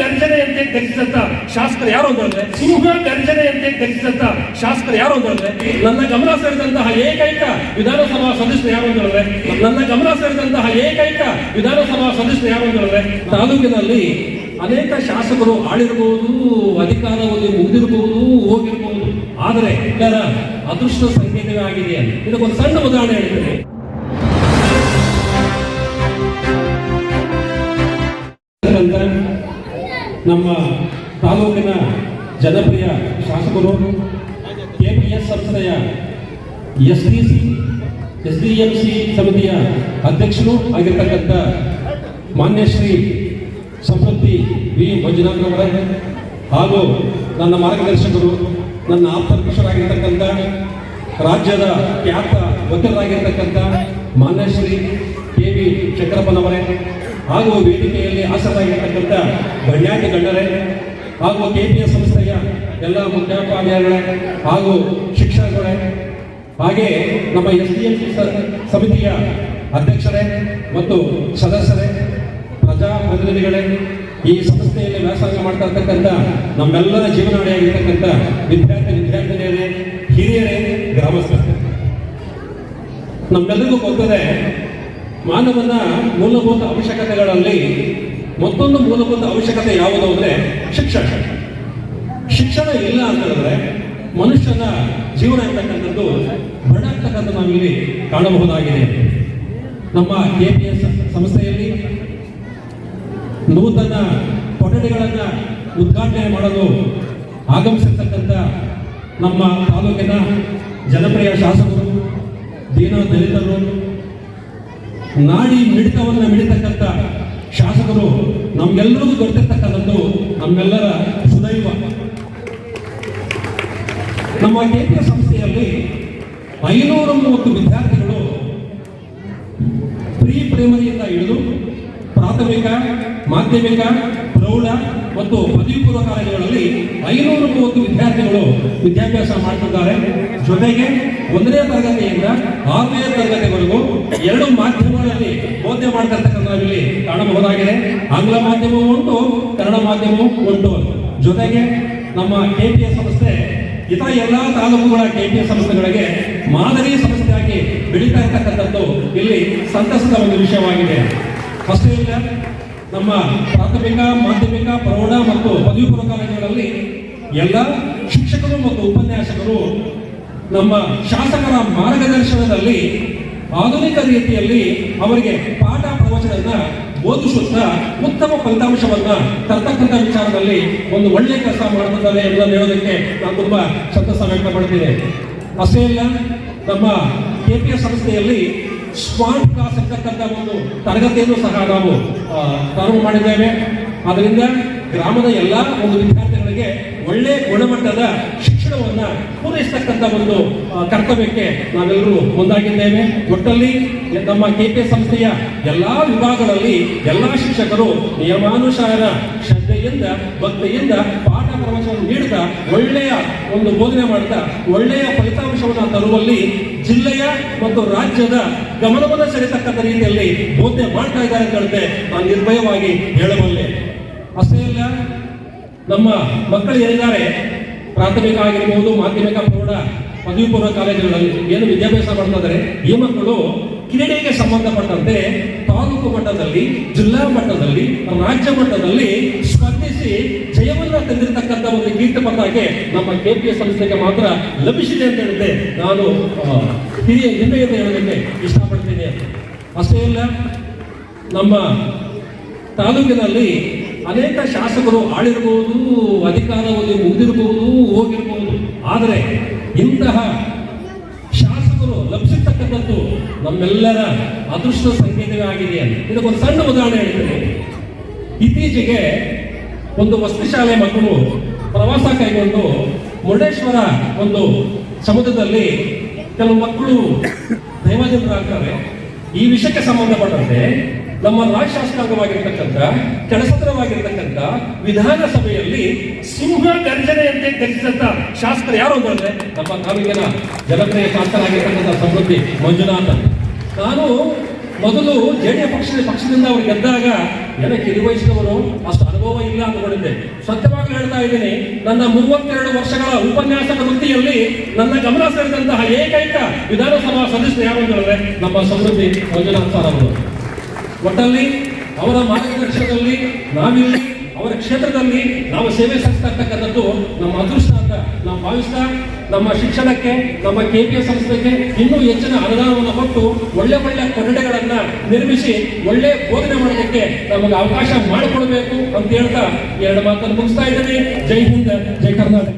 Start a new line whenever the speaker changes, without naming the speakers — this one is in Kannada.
ಗರ್ಜನೆಯಂತೆ ಗರ್ಜಿಸಿದಂತ ಶಾಸಕರು ಯಾರು ಅಂತಂದ್ರೆ ಗರ್ಜನೆಯಂತೆ ಗರ್ಜಿಸಿದಂತ ಶಾಸಕರು ಯಾರು ಅಂತಂದ್ರೆ ನನ್ನ ಗಮನ ಸೆಳೆದಂತಹ ಏಕೈಕ ವಿಧಾನಸಭಾ ಸದಸ್ಯರು ಯಾರು ಅಂತಂದ್ರೆ ಯಾರು ಅಂತಂದ್ರೆ ತಾಲೂಕಿನಲ್ಲಿ ಅನೇಕ ಶಾಸಕರು ಆಳಿರಬಹುದು, ಅಧಿಕಾರವನ್ನು ಮುಗಿದಿರಬಹುದು, ಹೋಗಿರಬಹುದು. ಆದರೆ ಇದರ ಅದೃಷ್ಟ ಸಂಕೇತವೇ ಆಗಿದೆ. ಇದಕ್ಕೊಂದು ಸಣ್ಣ ಉದಾಹರಣೆ ಹೇಳ್ತೇನೆ. ನಮ್ಮ ತಾಲೂಕಿನ ಜನಪ್ರಿಯ ಶಾಸಕರು ಕೆಪಿಎಸ್ ಸಂಸ್ಥೆಯ ಎಸ್ಡಿಎಂಸಿ ಸಮಿತಿಯ ಅಧ್ಯಕ್ಷರು ಆಗಿರ್ತಕ್ಕಂಥ ಮಾನ್ಯ ಶ್ರೀ ಸಮೃದ್ಧಿ ವಿ ಮಂಜುನಾಥ್ ಅವರೇ, ಹಾಗೂ ನನ್ನ ಮಾರ್ಗದರ್ಶಕರು, ನನ್ನ ಆಪ್ತಪುರುಷರಾಗಿರ್ತಕ್ಕಂಥ ರಾಜ್ಯದ ಖ್ಯಾತ ವಕೀಲರಾಗಿರ್ತಕ್ಕಂಥ ಮಾನ್ಯ ಶ್ರೀ ಕೆ.ವಿ. ಶಂಕರಪ್ಪನವರೇ, ಹಾಗೂ ವೇದಿಕೆಯಲ್ಲಿ ಆಸರಾಗಿರ್ತಕ್ಕಂಥ ಗಣ್ಯಾತಿ ಗಣ್ಯರೇ, ಹಾಗೂ ಕೆಪಿಎಸ್ ಸಂಸ್ಥೆಯ ಎಲ್ಲ ಮುಖ್ಯೋಪಾಧ್ಯಾಯಗಳೇ ಹಾಗೂ ಶಿಕ್ಷಕರೇ, ಹಾಗೆ ನಮ್ಮ ಎಸ್ಡಿಎಂಸಿ ಸಮಿತಿಯ ಅಧ್ಯಕ್ಷರೇ ಮತ್ತು ಸದಸ್ಯರೇ, ಪ್ರಜಾಪ್ರತಿನಿಧಿಗಳೇ, ಈ ಸಂಸ್ಥೆಯಲ್ಲಿ ವ್ಯಾಸಂಗ ಮಾಡ್ತಾ ಇರ್ತಕ್ಕಂಥ ನಮ್ಮೆಲ್ಲರ ಜೀವನಾಡಿಯಾಗಿರ್ತಕ್ಕಂಥ ವಿದ್ಯಾರ್ಥಿನಿಯರೇ, ಹಿರಿಯರೇ, ಗ್ರಾಮಸ್ಥರೇ, ನಮ್ಮೆಲ್ಲರಿಗೂ ಗೊತ್ತದೆ ಮಾನವನ ಮೂಲಭೂತ ಅವಶ್ಯಕತೆಗಳಲ್ಲಿ ಮತ್ತೊಂದು ಮೂಲಭೂತ ಅವಶ್ಯಕತೆ ಯಾವುದು ಅಂದರೆ ಶಿಕ್ಷಣ. ಶಿಕ್ಷಣ ಇಲ್ಲ ಅಂತಂದ್ರೆ ಮನುಷ್ಯನ ಜೀವನ ಇರ್ತಕ್ಕಂಥದ್ದು ಬಡಾಗ್ತಕ್ಕಂಥ ನಾವಿಲ್ಲಿ ಕಾಣಬಹುದಾಗಿದೆ. ನಮ್ಮ ಕೆಪಿಎಸ್ ಸಂಸ್ಥೆಯಲ್ಲಿ ನೂತನ ಕೊಠಡಿಗಳನ್ನು ಉದ್ಘಾಟನೆ ಮಾಡಲು ಆಗಮಿಸಿರ್ತಕ್ಕಂಥ ನಮ್ಮ ತಾಲೂಕಿನ ಜನಪ್ರಿಯ ಶಾಸಕರು, ದೀನ ದಲಿತರು, ನಾಡಿ ಮಿಡಿತವನ್ನು ಮಿಡಿತಕ್ಕಂಥ ಶಾಸಕರು ನಮ್ಗೆಲ್ಲರಿಗೂ ಗೊತ್ತಿರ್ತಕ್ಕಂಥದ್ದು ನಮ್ಮೆಲ್ಲರ ಸುದೈವ. ನಮ್ಮ ಕೆಪಿಎಸ್ ಸಂಸ್ಥೆಯಲ್ಲಿ 530 ವಿದ್ಯಾರ್ಥಿಗಳು ಪ್ರೀ ಪ್ರೈಮರಿಯಿಂದ ಹಿಡಿದು ಪ್ರಾಥಮಿಕ, ಮಾಧ್ಯಮಿಕ, ಪ್ರೌಢ ಮತ್ತು ಪದವಿ ಪೂರ್ವ ಕಾಲೇಜುಗಳಲ್ಲಿ 530 ವಿದ್ಯಾರ್ಥಿಗಳು ವಿದ್ಯಾಭ್ಯಾಸ ಮಾಡ್ತಿದ್ದಾರೆ. ಜೊತೆಗೆ 1ನೇ ತರಗತಿಯಿಂದ 6ನೇ ತರಗತಿವರೆಗೂ 2 ಮಾಧ್ಯಮಗಳಲ್ಲಿ ಬೋಧನೆ ಮಾಡ್ತಿರ್ತಕ್ಕಂಥ ನಾವಿಲ್ಲಿ ಕಾಣಬಹುದಾಗಿದೆ. ಆಂಗ್ಲ ಮಾಧ್ಯಮವೂ ಉಂಟು, ಕನ್ನಡ ಮಾಧ್ಯಮವೂ ಉಂಟು. ಜೊತೆಗೆ ನಮ್ಮ ಕೆಪಿಎಸ್ ಸಂಸ್ಥೆ ಇತರ ಎಲ್ಲ ತಾಲೂಕುಗಳ ಕೆಪಿಎಸ್ ಸಂಸ್ಥೆಗಳಿಗೆ ಮಾದರಿ ಸಂಸ್ಥೆಯಾಗಿ ಬೆಳೀತಾ ಇರ್ತಕ್ಕಂಥದ್ದು ಇಲ್ಲಿ ಸಂತಸದ ಒಂದು ವಿಷಯವಾಗಿದೆ. ಅಷ್ಟೇ ಇಲ್ಲ, ನಮ್ಮ ಪ್ರಾಥಮಿಕ, ಮಾಧ್ಯಮಿಕ, ಪ್ರೌಢ ಮತ್ತು ಪದವಿ ಪೂರ್ವ ಕಾಲೇಜುಗಳಲ್ಲಿ ಎಲ್ಲ ಶಿಕ್ಷಕರು ಮತ್ತು ಉಪನ್ಯಾಸಕರು ನಮ್ಮ ಶಾಸಕರ ಮಾರ್ಗದರ್ಶನದಲ್ಲಿ ಆಧುನಿಕ ರೀತಿಯಲ್ಲಿ ಅವರಿಗೆ ಪಾಠ ಪ್ರವಚನವನ್ನ ಬೋಧಿಸುತ್ತಾ ಉತ್ತಮ ಫಲಿತಾಂಶವನ್ನ ತರ್ತಕ್ಕಂಥ ವಿಚಾರದಲ್ಲಿ ಒಂದು ಒಳ್ಳೆಯ ಕೆಲಸ ಮಾಡುತ್ತಿದ್ದಾರೆ ಎಂಬುದನ್ನು ಹೇಳೋದಕ್ಕೆ ನಾನು ತುಂಬಾ ಸಂತಸ ವ್ಯಕ್ತಪಡ್ತೀನಿ. ಅಷ್ಟೇ ಇಲ್ಲ, ನಮ್ಮ ಕೆಪಿಎಸ್ ಸಂಸ್ಥೆಯಲ್ಲಿ ಸ್ಮಾರ್ಟ್ ಕ್ಲಾಸ್ ಇರ್ತಕ್ಕಂಥ ಒಂದು ತರಗತಿಯನ್ನು ಸಹ ನಾವು ಪ್ರಾರಂಭ ಮಾಡಿದ್ದೇವೆ. ಅದರಿಂದ ಗ್ರಾಮದ ಎಲ್ಲ ಒಂದು ವಿದ್ಯಾರ್ಥಿಗಳಿಗೆ ಒಳ್ಳೆ ಗುಣಮಟ್ಟದ ಶಿಕ್ಷಣವನ್ನ ಪೂರೈಸತಕ್ಕಂಥ ಒಂದು ಕರ್ತವ್ಯಕ್ಕೆ ನಾವೆಲ್ಲರೂ ಮುಂದಾಗಿದ್ದೇವೆ. ಒಟ್ಟಲ್ಲಿ ನಮ್ಮ ಕೆಪಿಎಸ್ ಸಂಸ್ಥೆಯ ಎಲ್ಲಾ ವಿಭಾಗಗಳಲ್ಲಿ ಎಲ್ಲಾ ಶಿಕ್ಷಕರು ನಿಯಮಾನುಸಾರ ಶ್ರದ್ಧೆಯಿಂದ, ಭಕ್ತಿಯಿಂದ ಪಾಠ ಪ್ರವಚನ ನೀಡುತ್ತಾ ಒಳ್ಳೆಯ ಒಂದು ಬೋಧನೆ ಮಾಡುತ್ತಾ ಒಳ್ಳೆಯ ಫಲಿತಾಂಶವನ್ನು ತರುವಲ್ಲಿ ಜಿಲ್ಲೆಯ ಮತ್ತು ರಾಜ್ಯದ ಗಮನವನ್ನು ಸೆಳೆತಕ್ಕಂಥ ರೀತಿಯಲ್ಲಿ ಬೋಧನೆ ಮಾಡ್ತಾ ಇದ್ದಾರೆ ಅಂತ ಹೇಳಿದ್ರೆ ನಾನು ನಿರ್ಭಯವಾಗಿ ಹೇಳಬಲ್ಲೆ. ಅಷ್ಟೇ ಇಲ್ಲ, ನಮ್ಮ ಮಕ್ಕಳು ಏನಿದ್ದಾರೆ ಪ್ರಾಥಮಿಕ ಆಗಿರ್ಬೋದು, ಮಾಧ್ಯಮಿಕ, ಪ್ರೌಢ, ಪದವಿ ಪೂರ್ವ ಕಾಲೇಜುಗಳಲ್ಲಿ ಏನು ವಿದ್ಯಾಭ್ಯಾಸ ಮಾಡ್ತಾ ಇದ್ದಾರೆ, ಈ ಮಕ್ಕಳು ಕ್ರೀಡೆಗೆ ಸಂಬಂಧಪಟ್ಟಂತೆ ತಾಲೂಕು ಮಟ್ಟದಲ್ಲಿ, ಜಿಲ್ಲಾ ಮಟ್ಟದಲ್ಲಿ, ರಾಜ್ಯ ಮಟ್ಟದಲ್ಲಿ ಸ್ಪರ್ಧಿಸಿ ಜಯವನ್ನ ತಂದಿರತಕ್ಕಂಥ ಒಂದು ಕೀರ್ತಿ ಪತಾಕೆ ನಮ್ಮ ಕೆಪಿಎಸ್ ಸಂಸ್ಥೆಗೆ ಮಾತ್ರ ಲಭಿಸಿದೆ ಅಂತ ಹೇಳಿದ್ರೆ ನಾನು ಹಿರಿಯ ಹೆಮ್ಮೆಯಿಂದ ಹೇಳೋದಕ್ಕೆ ಇಷ್ಟಪಡ್ತೀನಿ. ಅಷ್ಟೇ ಇಲ್ಲ, ನಮ್ಮ ತಾಲೂಕಿನಲ್ಲಿ ಅನೇಕ ಶಾಸಕರು ಆಳಿರಬಹುದು, ಅಧಿಕಾರವನ್ನು ಮುಗಿದಿರಬಹುದು, ಹೋಗಿರಬಹುದು. ಆದರೆ ಇಂತಹ ಶಾಸಕರು ಲಭಿಸಿರ್ತಕ್ಕಂಥದ್ದು ನಮ್ಮೆಲ್ಲರ ಅದೃಷ್ಟ ಸಂಕೇತವೇ ಆಗಿದೆ. ಇದಕ್ಕೊಂದು ಸಣ್ಣ ಉದಾಹರಣೆ ಹೇಳ್ತೇನೆ. ಇತ್ತೀಚೆಗೆ ಒಂದು ವಸತಿ ಶಾಲೆ ಮಕ್ಕಳು ಪ್ರವಾಸ ಕೈಗೊಂಡು ಮುರುಡೇಶ್ವರ ಒಂದು ಸಮುದ್ರದಲ್ಲಿ ಕೆಲವು ಮಕ್ಕಳು ದೈವಜನರಾಗ್ತಾರೆ. ಈ ವಿಷಯಕ್ಕೆ ಸಂಬಂಧಪಟ್ಟಂತೆ ನಮ್ಮ ರಾಜ್ಯ ಶಾಸಕಾಂಗವಾಗಿರ್ತಕ್ಕಂಥ ಕೆಳಸತ್ರವಾಗಿರ್ತಕ್ಕಂಥ ವಿಧಾನಸಭೆಯಲ್ಲಿ ಸಿಂಹ ಗರ್ಜನೆಯಂತೆ ಗರ್ಜಿಸಿದಂತ ಶಾಸಕರು ಯಾರು ಅಂತಂದ್ರೆ ನಮ್ಮ ತಾಲೂಕಿನ ಜನಪ್ರಿಯ ಶಾಸಕರಾಗಿರ್ತಕ್ಕಂಥ ಸಮೃದ್ಧಿ ಮಂಜುನಾಥ್. ನಾನು ಮೊದಲು ಜೆಡಿಎಸ್ ಪಕ್ಷದಿಂದ ಅವರು ಗೆದ್ದಾಗ ಏನಕ್ಕೆ ಕಿರಿವಯಸ್ಸಿನವರು ಅಷ್ಟು ಅನುಭವ ಇಲ್ಲ ಅಂತ ಸತ್ಯವಾಗ್ಲೂ ಹೇಳ್ತಾ ಇದ್ದೀನಿ, ನನ್ನ 32 ವರ್ಷಗಳ ಉಪನ್ಯಾಸಕ ವೃತ್ತಿಯಲ್ಲಿ ನನ್ನ ಗಮನ ಸೆಳೆದಂತಹ ಏಕೈಕ ವಿಧಾನಸಭಾ ಸದಸ್ಯರು ಯಾರು ಅಂತ ಹೇಳಿದ್ರೆ ನಮ್ಮ ಸಮೃದ್ಧಿ ಮಂಜುನಾಥ್ ಸರ್ ಅವರು. ಒಟ್ಟಲ್ಲಿ ಅವರ ಮಾರ್ಗದರ್ಶನದಲ್ಲಿ ನಾವಿಲ್ಲಿ ಅವರ ಕ್ಷೇತ್ರದಲ್ಲಿ ನಾವು ಸೇವೆ ಸಲ್ಲಿಸ್ತಾ ಇರ್ತಕ್ಕಂಥದ್ದು ನಮ್ಮ ಅದೃಷ್ಟ ಅಂತ ನಾವು ಭಾವಿಸ್ತಾ, ನಮ್ಮ ಶಿಕ್ಷಣಕ್ಕೆ, ನಮ್ಮ KPS ಸಂಸ್ಥೆಗೆ ಇನ್ನೂ ಹೆಚ್ಚಿನ ಅನುದಾನವನ್ನು ಕೊಟ್ಟು ಒಳ್ಳೆ ಒಳ್ಳೆ ಕೊಠಡಿಗಳನ್ನ ನಿರ್ಮಿಸಿ ಒಳ್ಳೆ ಬೋಧನೆ ಮಾಡೋದಕ್ಕೆ ನಮಗೆ ಅವಕಾಶ ಮಾಡಿಕೊಡ್ಬೇಕು ಅಂತ ಹೇಳ್ತಾ 2 ಮಾತನ್ನು ಮುಗಿಸ್ತಾ ಇದ್ದೀನಿ. ಜೈ ಹಿಂದ್, ಜೈ ಕರ್ನಾಟಕ.